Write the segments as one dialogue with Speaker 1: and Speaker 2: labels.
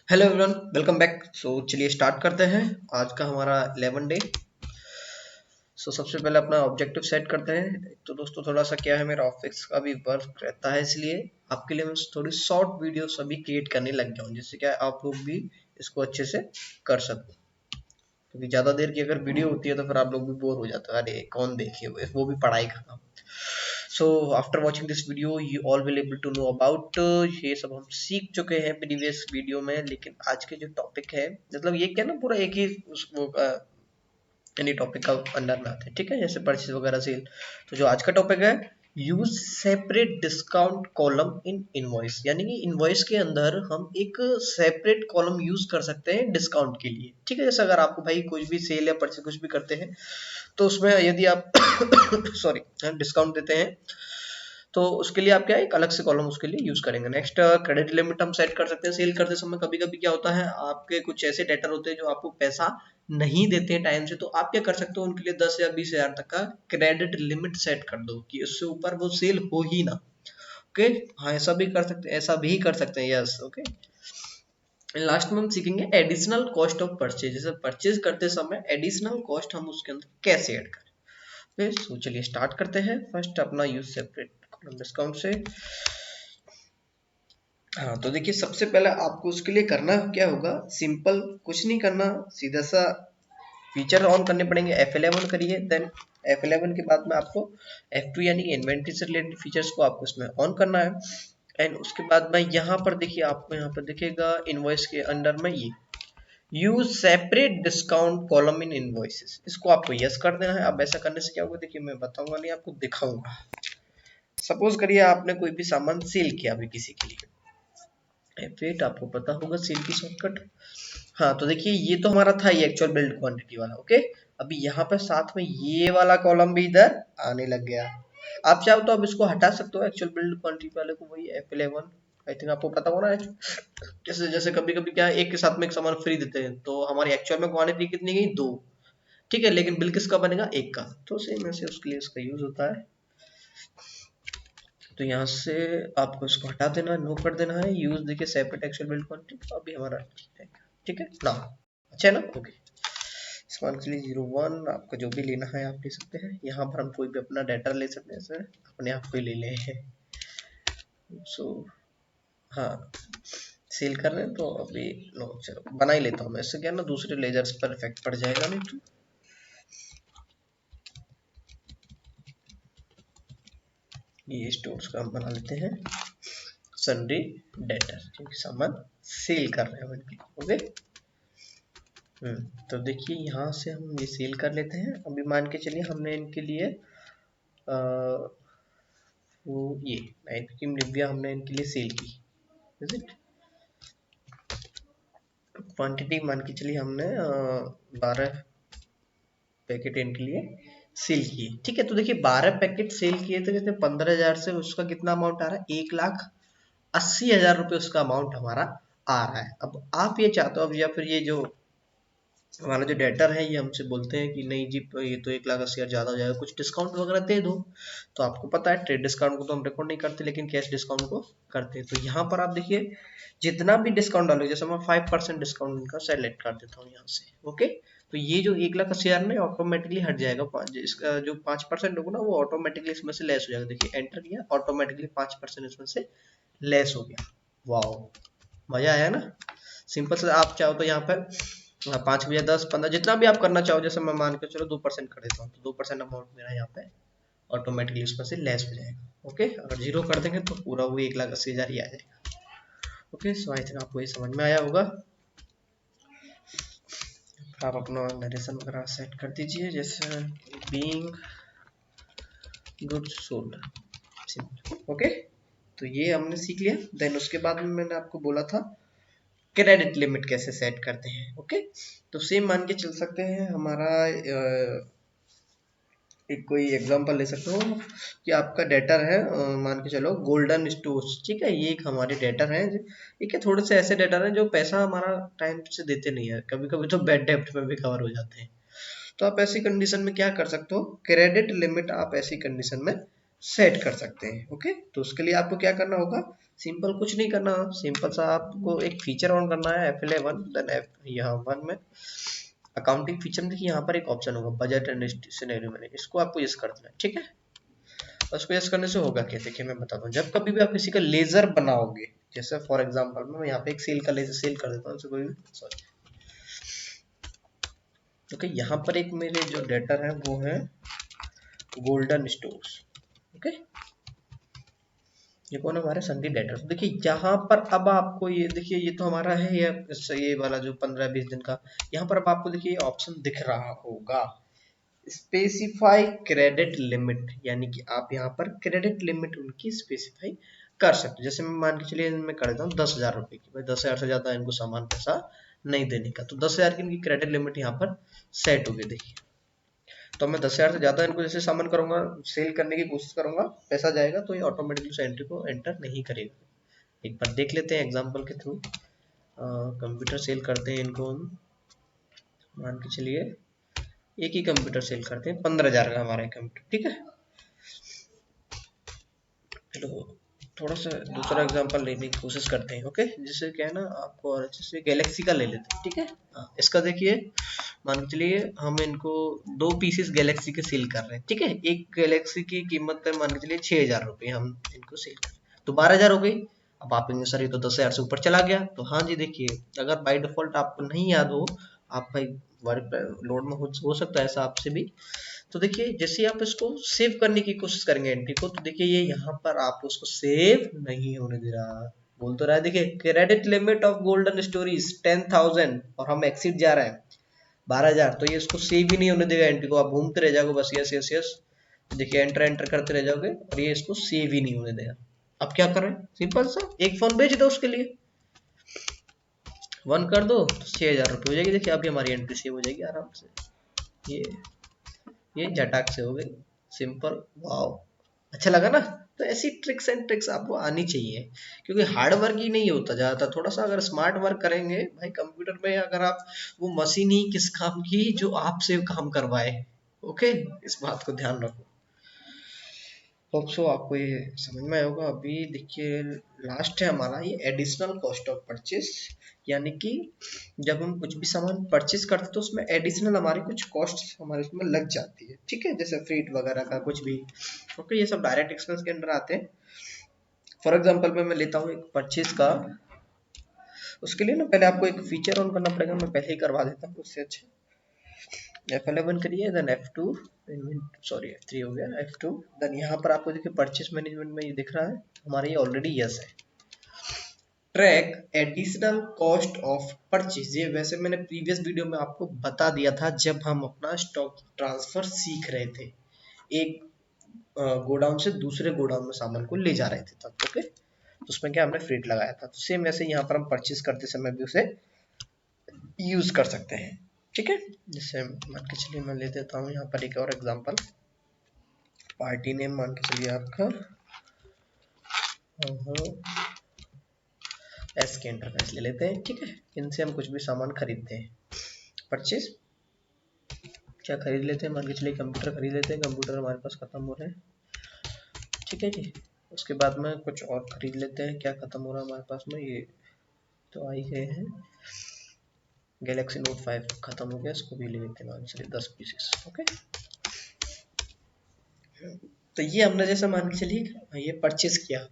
Speaker 1: Hello everyone, welcome back. चलिए start करते हैं आज का हमारा 11 डे। सबसे पहले अपना ऑब्जेक्टिव सेट करते हैं। तो दोस्तों थोड़ा सा क्या है, मेरा ऑफिस का भी वर्क रहता है, इसलिए आपके लिए मैं थोड़ी शॉर्ट वीडियो सभी क्रिएट करने लग गया हूँ, जिससे क्या आप लोग भी इसको अच्छे से कर सको। क्योंकि ज़्यादा देर की अगर वीडियो होती है तो फिर आप लोग भी बोर हो जाते हो, अरे कौन देखे हुए, वो भी पढ़ाई का काम। So after watching this video you all will able to know about, ये सब हम सीख चुके हैं प्रीवियस वीडियो में। लेकिन आज के जो टॉपिक है, मतलब ये क्या ना, पूरा एक ही वो यानी टॉपिक का अंडर में आते हैं, ठीक है, जैसे परचेज वगैरह सेल। तो जो आज का टॉपिक है, use separate discount column in invoice, यानी कि इनवॉइस के अंदर हम एक सेपरेट कॉलम यूज कर सकते हैं डिस्काउंट के लिए, ठीक है। जैसे अगर आपको भाई कुछ भी सेल या परचेज कुछ भी करते हैं, तो उसमें यदि आप सॉरी डिस्काउंट देते हैं, तो उसके लिए आप क्या एक अलग से कॉलम उसके लिए यूज करेंगे। नेक्स्ट, क्रेडिट लिमिट हम सेट कर सकते हैं। सेल करते समय कभी कभी क्या होता है, आपके कुछ ऐसे डेटर होते हैं जो आपको पैसा नहीं देते हैं टाइम से, तो आप क्या कर सकते हो, उनके लिए 10 या 20 हज़ार तक का क्रेडिट लिमिट सेट कर दो कि उससे ऊपर वो सेल हो ही ना। ओके, हाँ ऐसा भी कर सकते हैं, ऐसा भी कर सकते हैं, यस ओके। लास्ट में हम सीखेंगे एडिशनल कॉस्ट ऑफ परचेज, जैसे परचेज करते समय एडिशनल कॉस्ट हम उसके अंदर कैसे ऐड करें। तो चलिए स्टार्ट करते हैं। फर्स्ट अपना यूज सेपरेट कॉलम डिस्काउंट से। हाँ तो देखिए, सबसे पहले आपको उसके लिए करना क्या होगा, सिंपल कुछ नहीं करना, सीधा सा फीचर ऑन करने पड़ेंगे। F11 करिए, देन F11 के बाद में आपको F2 यानी कि इन्वेंट्री से रिलेटेड फीचर्स को आपको इसमें ऑन करना है। एंड उसके बाद में यहाँ पर देखिए, आपको यहाँ पर दिखेगा इनवॉइस के अंडर में ये use separate discount column in invoices, इसको आपको यस कर देना है। अब ऐसा करने से क्या होगा, देखिए मैं बताऊंगा नहीं, आपको दिखाऊंगा। सपोज करिए आपने कोई भी सामान सेल किया अभी किसी के लिए, F8 आपको पता होगा सेल की शॉर्टकट। हाँ तो देखिए, ये तो हमारा था ये एक्चुअल बिल्ड क्वांटिटी वाला, ओके। अभी यहाँ पर साथ में ये वाला कॉलम भी इधर आने लग गया। आप चाहो तो अब इसको हटा सकते हो, एक्चुअल बिल्ड क्वांटिटी वाले को, वही F11। आई थिंक आपको पता होना है। जैसे जैसे कभी कभी क्या है, एक के साथ में एक सामान फ्री देते हैं, तो हमारी एक्चुअल में क्वांटिटी कितनी गई, 2, ठीक है, लेकिन बिल किसका बनेगा, एक का। तो सेम ऐसे उसके लिए इसका यूज होता है। तो यहाँ से आपको इसको हटा देना है, नो कर देना है। यूज देखिए सेपरेट एक्चुअल बिल्ड क्वांटिटी, तो अभी हमारा ठीक है ना, अच्छा है ना, ओके। मान के लिए 01 आपको जो भी लेना है आप ले सकते हैं। यहाँ पर हम कोई भी अपना डाटा ले सकते हैं, सर अपने आप को ही ले ले हैं। सो हाँ, सेल कर रहे हैं तो अभी नो, चलो बना ही लेता हूँ मैं, इससे क्या ना दूसरे लेजर्स पर इफेक्ट पड़ जाएगा नहीं। तो ये स्टोर्स का हम बना लेते हैं सन्ड्री डेटर, क्योंकि सामान सेल कर रहे हैं उनकी, ओके। तो देखिए यहाँ से हम ये सेल कर लेते हैं। अभी मान के चलिए हमने इनके लिए आ, वो ये नाइट क्रीम निविया हमने इनके लिए सेल की, इज इट। क्वांटिटी मान के चलिए हमने 12 पैकेट इनके लिए सेल किए, ठीक है। तो देखिए 12 पैकेट सेल किए थे, जैसे 15,000 से उसका कितना अमाउंट आ रहा है, 1,80,000 रुपये उसका अमाउंट हमारा आ रहा है। अब आप ये चाहते हो, अब या फिर ये जो हमारा जो डेटर है ये हमसे बोलते हैं कि नहीं जी, ये तो 1,80,000 ज़्यादा हो जाएगा, कुछ डिस्काउंट वगैरह दे दो। तो आपको पता है ट्रेड डिस्काउंट को तो हम रिकॉर्ड नहीं करते, लेकिन कैश डिस्काउंट को करते हैं। तो यहाँ पर आप देखिए, जितना भी डिस्काउंट डालो, जैसे मैं 5% डिस्काउंट इनका सेलेक्ट कर देता हूँ यहाँ से, ओके। तो ये जो 1,80,000 में ऑटोमेटिकली हट जाएगा, इसका जो 5% होगा ना, वो ऑटोमेटिकली इसमें से लेस हो जाएगा। देखिए एंटर किया, ऑटोमेटिकली 5% इसमें से लेस हो गया। वाओ, मजा आया ना। सिंपल से आप चाहो तो यहाँ पर 5 या 10 15 जितना भी आप करना चाहो, जैसे मैं मान के चलो 2% कर देता हूँ, तो 2% अमाउंट मेरा यहाँ पे ऑटोमेटिकली उसमें से लेस हो जाएगा, ओके। अगर 0 कर देंगे तो पूरा वो 1,80,000 ही आ जाएगा, ओके। सो आई थिंक आपको ये समझ में आया होगा। आप अपना नरेशन वगैरह सेट कर दीजिए, जैसे बीइंग गुड सोल्ड, ओके। तो ये हमने सीख लिया। देन उसके बाद में मैंने आपको बोला था क्रेडिट लिमिट कैसे सेट करते हैं, ओके। तो सेम मान के चल सकते हैं, हमारा एक कोई एग्जांपल ले सकते हो कि आपका डेटर है, मान के चलो गोल्डन स्टोर्स, ठीक है। ये एक हमारे डेटर हैं, ठीक है। थोड़े से ऐसे डेटर हैं जो पैसा हमारा टाइम से देते नहीं है, कभी कभी तो बैड डेब्ट में भी कवर हो जाते हैं। तो आप ऐसी कंडीशन में क्या कर सकते हो, क्रेडिट लिमिट आप ऐसी कंडीशन में सेट कर सकते हैं, ओके। तो उसके लिए आपको क्या करना होगा, सिंपल कुछ नहीं करना, सिंपल सा आपको एक फीचर ऑन करना है F11, देन यहाँ 1 में अकाउंटिंग फीचर में देखिए यहाँ पर एक ऑप्शन होगा बजट एंड सिनेरियो मैनेज, इसको आपको यूज कर देना है, ठीक है। उसको यूज करने से होगा क्या, देखिए मैं बताता हूँ। जब कभी भी आप किसी का लेजर बनाओगे, जैसे फॉर एग्जांपल मैं यहाँ पे एक सेल का लेजर सेल कर देता हूँ, कोई भी सॉरी, ओके। यहाँ पर एक मेरे जो डेटर है वो है गोल्डन स्टोर्स, ओके। ये कौन है, हमारे संडे डेटर। तो देखिए यहाँ पर अब आपको ये देखिए, ये तो हमारा है ये वाला जो 15-20 दिन का, यहाँ पर अब आपको देखिए ऑप्शन दिख रहा होगा स्पेसिफाई क्रेडिट लिमिट, यानी कि आप यहाँ पर क्रेडिट लिमिट उनकी स्पेसिफाई कर सकते हो। जैसे मैं मान के चलिए मैं कर देता हूँ 10,000 रुपए की, भाई 10,000 से ज्यादा इनको सामान पैसा नहीं देने का, तो 10,000 की इनकी क्रेडिट लिमिट यहाँ पर सेट होगी। देखिए तो मैं 10,000 से ज्यादा इनको जैसे सामान करूंगा, सेल करने की कोशिश करूंगा, पैसा जाएगा तो ये ऑटोमेटिकली उस एंट्री को एंटर नहीं करेगा। एक बार देख लेते हैं एग्जांपल के थ्रू। कंप्यूटर सेल करते हैं इनको हम, मान के चलिए एक ही कंप्यूटर सेल करते हैं 15,000 का हमारा कंप्यूटर, ठीक है। चलो थोड़ा सा दूसरा एग्जांपल लेने की कोशिश करते हैं, ओके। जिससे क्या है ना आपको और अच्छे से गैलेक्सी का ले लेते हैं, ठीक है। इसका देखिए मान के चलिए हम इनको 2 पीसेस गैलेक्सी के सेल कर रहे हैं, ठीक है। एक गैलेक्सी की कीमत है मान के चलिए 6,000 रुपये, हम इनको सेल कर रहे हैं तो 12,000 हो गई। अब आप सर ये तो 10,000 से ऊपर चला गया, तो हाँ जी देखिए, अगर बाय डिफॉल्ट आपको नहीं याद हो, आप भाई वर्क लोड में हो सकता है ऐसा आपसे भी, तो देखिए जैसे आप इसको सेव करने की कोशिश करेंगे एंट्री को, तो देखिए ये यहाँ पर आप उसको सेव नहीं होने दे रहा, बोल तो रहा है देखिए credit limit of golden stories 10,000 और हम एक्सीड जा रहे हैं 12,000, तो ये इसको सेव ही नहीं होने देगा एंट्री को, आप घूमते रह जाओगे बस यस यस यस, देखिए एंटर एंटर करते रह जाओगे और ये इसको सेव ही नहीं होने देगा। अब क्या करें, सिंपल सा एक फोन बेच दो उसके लिए, 1 कर दो तो 6,000 रुपये हो जाएगी। देखिए अभी हमारी एंट्री सेव हो जाएगी आराम से, ये झटाक से हो गई, सिंपल। वाओ, अच्छा लगा ना। तो ऐसी ट्रिक्स एंड ट्रिक्स आपको आनी चाहिए, क्योंकि हार्ड वर्क ही नहीं होता ज्यादातर, थोड़ा सा अगर स्मार्ट वर्क करेंगे भाई कंप्यूटर में, अगर आप वो मशीन ही किस काम की जो आपसे काम करवाए, ओके, इस बात को ध्यान रखो। होप सो आपको ये समझ में आया होगा। अभी देखिए लास्ट है हमारा ये एडिशनल कॉस्ट ऑफ परचेस, यानी कि जब हम कुछ भी सामान परचेस करते हैं तो उसमें एडिशनल हमारी कुछ कॉस्ट हमारे उसमें लग जाती है, ठीक है, जैसे फ्रीट वगैरह का कुछ भी, ओके, ये सब डायरेक्ट एक्सपेंस के अंदर आते हैं। फॉर एग्जांपल मैं लेता हूँ एक परचेस का, उसके लिए ना पहले आपको एक फीचर ऑन करना पड़ेगा, मैं पहले ही करवा देता हूँ उससे अच्छा। F11 करिए, देन F2, सॉरी F3 हो गया, F2, देन यहाँ पर आपको देखिए परचेस मैनेजमेंट में ये दिख रहा है हमारा, ये ऑलरेडी यस है। Track additional cost of purchase, ये वैसे मैंने प्रीवियस वीडियो में आपको बता दिया था जब हम अपना स्टॉक ट्रांसफर सीख रहे थे, एक गोडाउन से दूसरे गोडाउन में सामान को ले जा रहे थे तब, ओके। तो उसमें क्या हमने फ्रीट लगाया था, तो सेम वैसे यहाँ पर हम परचेज करते समय भी उसे यूज कर सकते हैं, ठीक है। जैसे मान के चलिए मैं ले देता हूँ यहाँ पर एक और एग्जांपल, पार्टी नेम मान के चलिए आपका एस के एंटरप्राइज ले लेते हैं, ठीक है। इनसे हम कुछ भी सामान खरीदते हैं, परचेज क्या खरीद लेते हैं, मान के चलिए कंप्यूटर खरीद लेते हैं, कंप्यूटर हमारे पास खत्म हो रहे हैं, ठीक है जी। उसके बाद में कुछ और खरीद लेते हैं, क्या खत्म हो रहा है हमारे पास में, ये तो आ ही गए हैं, गैलेक्सी नोट 5 खत्म हो गया, इसको भी ले लेते हैं मान चलिए 10 पीसेस, ओके। तो ये हमने जैसे मान के चलिए ये परचेज किया।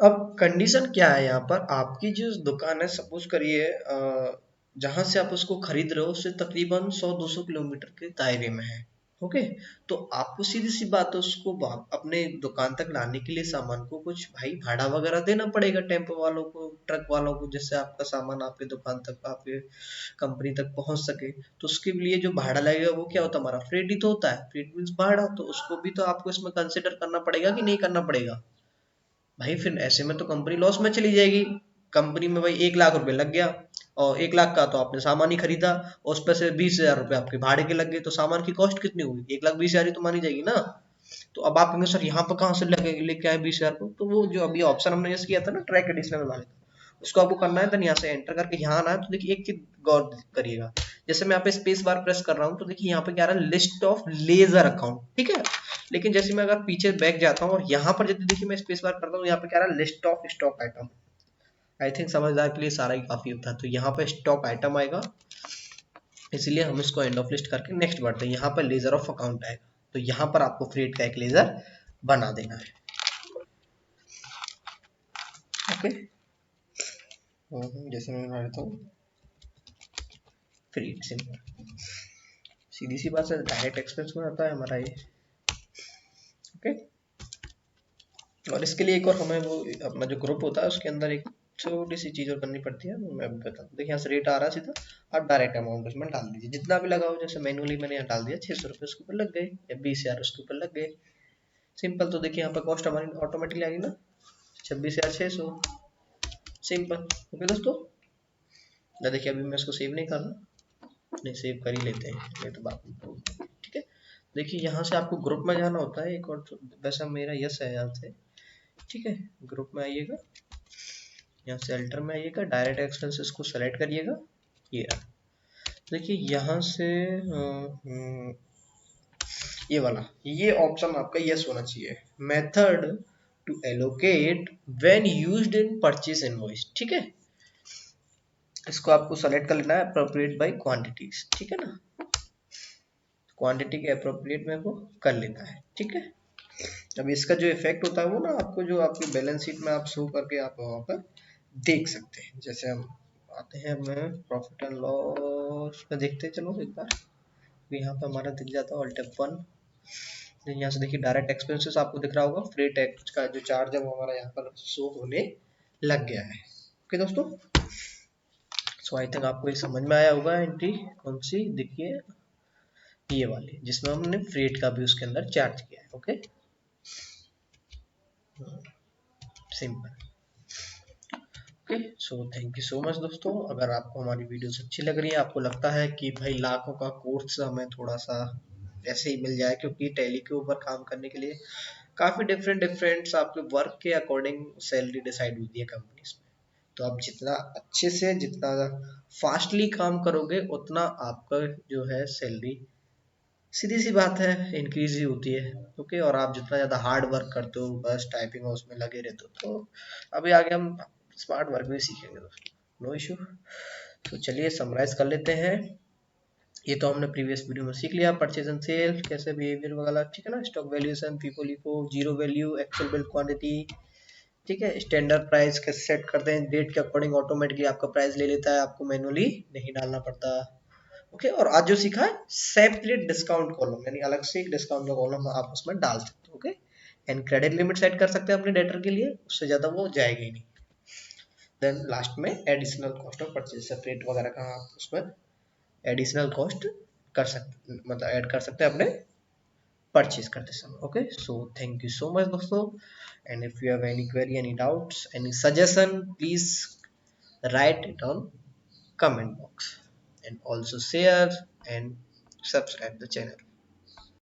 Speaker 1: अब कंडीशन क्या है यहाँ पर, आपकी जो दुकान है सपोज करिए जहां से आप उसको खरीद रहे हो उससे तकरीबन 100-200 किलोमीटर के दायरे में है, ओके। तो आपको सीधी सी बात है उसको अपने दुकान तक लाने के लिए सामान को कुछ भाई भाड़ा वगैरह देना पड़ेगा, टेम्पो वालों को, ट्रक वालों को, जिससे आपका सामान आपके दुकान तक, आपके कंपनी तक पहुंच सके। तो उसके लिए जो भाड़ा लगेगा वो क्या होता है, हमारा फ्रेट ही तो होता है, फ्रेट मीन्स भाड़ा, तो उसको भी तो आपको इसमें कंसिडर करना पड़ेगा कि नहीं करना पड़ेगा भाई। फिर ऐसे में तो कंपनी लॉस में चली जाएगी। कंपनी में भाई 1,00,000 रुपए लग गया और 1,00,000 का तो आपने सामान ही खरीदा और उस पर से 20,000 रुपए आपके भाड़े के लग गए, तो सामान की कॉस्ट कितनी होगी, 1,20,000 ही तो मानी जाएगी ना। तो अब आप कहेंगे सर यहाँ पर कहाँ से लेके आए 20,000 को, तो वो जो अभी ऑप्शन हमने जैसे किया था ना ट्रैक एडिशनल वाले, उसको आपको करना है, तो यहाँ से एंटर करके यहाँ आना है। तो देखिए एक चीज गौर करिएगा, जैसे मैं यहाँ पे स्पेस बार प्रेस कर रहा हूँ तो देखिए यहाँ पे क्या आ रहा है, लिस्ट ऑफ लेजर अकाउंट, ठीक है। लेकिन जैसे मैं अगर पीछे बैक जाता हूँ और यहाँ पर यदि देखिए मैं स्पेस बार करता हूँ, यहाँ पे क्या रहा है, list of stock item. I think समझदार के लिए सारा ही काफी होता है। तो यहाँ पे स्टॉक आइटम आएगा, इसलिए हम इसको एंड ऑफ लिस्ट करके नेक्स्ट बढ़ते हैं। यहाँ पर लेजर ऑफ अकाउंट आएगा, तो यहाँ पर आपको फ्रेट का एक लेजर बना देना है। ओके, जैसे मैं बना देता हूँ फ्रेट, सिंपल, सीधी सी बात है, डायरेक्ट एक्सपेंस में आता है हमारा ये। ओके, और इसके लिए एक और हमें वो अपना जो ग्रुप होता है उसके अंदर एक छोटी सी चीज और करनी पड़ती है, वो मैं अभी बताऊँ। देखिए यहाँ से रेट आ रहा है सीधा, आप डायरेक्ट अमाउंट उसमें डाल दीजिए जितना भी लगा हो। जैसे मैनुअली मैंने यहाँ डाल दिया 600 रुपये, उसके ऊपर लग गए, या 20,000 उसके ऊपर लग गए, सिंपल। तो देखिए यहाँ पर कॉस्ट हमारी ऑटोमेटिकली आ गई ना, 26,600, सिंपल। ओके दोस्तों, देखिए अभी मैं इसको सेव नहीं कर रहा, नहीं सेव कर ही लेते हैं, नहीं तो बात नहीं, ठीक है। देखिए यहाँ से आपको ग्रुप में जाना होता है एक और, वैसा मेरा यस है यहाँ से, ठीक है। ग्रुप में आइएगा, यहाँ से अल्टर में आइएगा, डायरेक्ट एक्सपेंसेस को सेलेक्ट करिएगा, ये देखिए यहाँ से ये वाला, ये ऑप्शन आपका यस होना चाहिए, method to allocate when used in purchase invoice, ठीक है। इसको आपको सेलेक्ट कर लेना है, अप्रोप्रिएट बाय क्वांटिटीज, ठीक है ना, क्वांटिटी के अप्रोप्रिएट में को कर लेना है, ठीक है। अब इसका जो इफेक्ट होता है वो ना आपको जो आपकी बैलेंस शीट में आप शो करके आप वहाँ पर देख सकते हैं। जैसे हम आते हैं, मैं प्रॉफिट एंड लॉस में देखते हैं, चलो एक बार, यहाँ पे हमारा दिख जाता है ऑल्ट F1। यहाँ से देखिए डायरेक्ट एक्सपेंसेस आपको दिख रहा होगा, फ्रेट एक्ट का जो चार्ज है वो हमारा यहाँ पर शो होने लग गया है। ओके दोस्तों, सो आई थिंक आपको ये समझ में आया होगा। एंट्री कौन सी, देखिए ये वाली, जिसमें हमने फ्रेट का भी उसके अंदर चार्ज किया है। Okay, simple. Okay, so thank you so much दोस्तों। अगर आपको हमारी वीडियोस अच्छी लग रही है, आपको लगता है कि भाई लाखों का कोर्स हमें थोड़ा सा ऐसे ही मिल जाए, क्योंकि टैली के ऊपर काम करने के लिए काफ़ी डिफरेंट डिफरेंट आपके वर्क के अकॉर्डिंग सैलरी डिसाइड होती है कंपनीज में। तो आप जितना अच्छे से, जितना फास्टली काम करोगे, उतना आपका जो है सैलरी, सीधी सी बात है, इंक्रीज ही होती है। ओके, और आप जितना ज़्यादा हार्ड वर्क करते हो, बस टाइपिंग हाउस में लगे रहते हो, तो अभी आगे हम स्मार्ट वर्क भी सीखेंगे दोस्तों, नो इशू। तो चलिए समराइज कर लेते हैं। ये तो हमने प्रीवियस वीडियो में सीख लिया, परचेज एंड सेल कैसे बिहेवियर वगैरह, ठीक है ना, stock valuation, FIFO LIFO, zero value, actual build quantity, ठीक है। स्टैंडर्ड प्राइस कैसे सेट करते हैं, डेट के अकॉर्डिंग ऑटोमेटिकली आपका प्राइस ले लेता है, आपको मैनुअली नहीं डालना पड़ता। ओके, और आज जो सीखा है सेपरेट डिस्काउंट कॉलम, यानी अलग से एक डिस्काउंट का कॉलम आप उसमें डाल सकते हो। Okay, and credit limit set कर सकते हैं अपने डेटर के लिए, उससे ज्यादा वो जाएगी ही नहीं। देन लास्ट में additional cost of purchase, separate वगैरह का आप उसमें एडिशनल कॉस्ट कर सकते, मतलब ऐड कर सकते हैं अपने परचेज करते समय। Okay, so thank you so much दोस्तों, and if you have any query, any doubts, any suggestion, please write it on comment box, and also share and subscribe the channel.